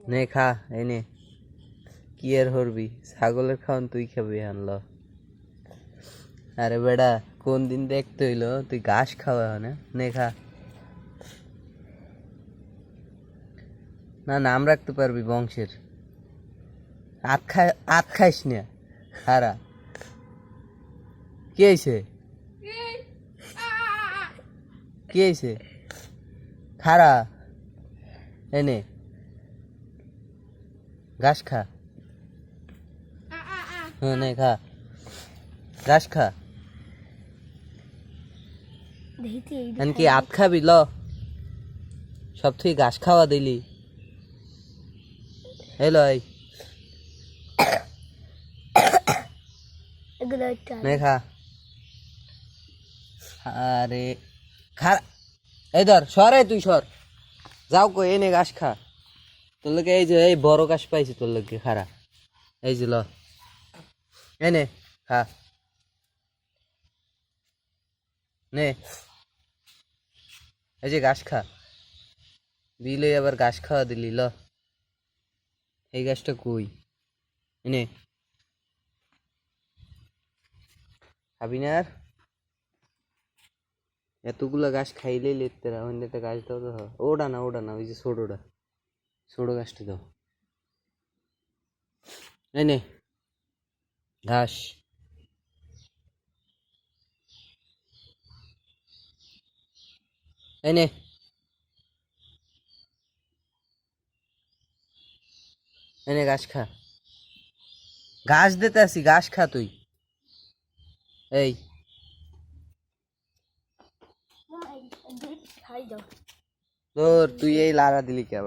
নে খা এই নে কি আর হরবি ছাগলের খাওন তুই খাবি আনলো আরে বেড়া কোন দিন দেখতে হইলো তুই ঘাস খাওয়া না নে খা না নাম রাখতে পারবি বংশের আত খাইস না হারা কি হয়েছে কি হয়েছে খারা এনে ঘাস খা হ্যাঁ নে খা ঘাস খা কি আত খাবি ল সব তুই ঘাস খাওয়া দিলি হ্যালো নে খা আরে খা এই ধর সরে তুই সর যাও কই এনে ঘাস খা তোর লোকে এই যে এই বড় ঘাস পাইছি তোর লোকে খারা এই যে ল এনে খা নে এই যে ঘাস খা দিলে আবার ঘাস খাওয়া দিলি ল এই গাছটা কই এনে খাবি না আর এতগুলা গাছ খাইলেই লেতে রা অন্য একটা গাছ দাও তো ওটা না ওই যে ছোট গাছটা দাও এনে ঘাস এনে এনে ঘাস খা ঘাস দিতে আসি ঘাস খা তুই এই তোর তুই এই লারা দিলি কে আবার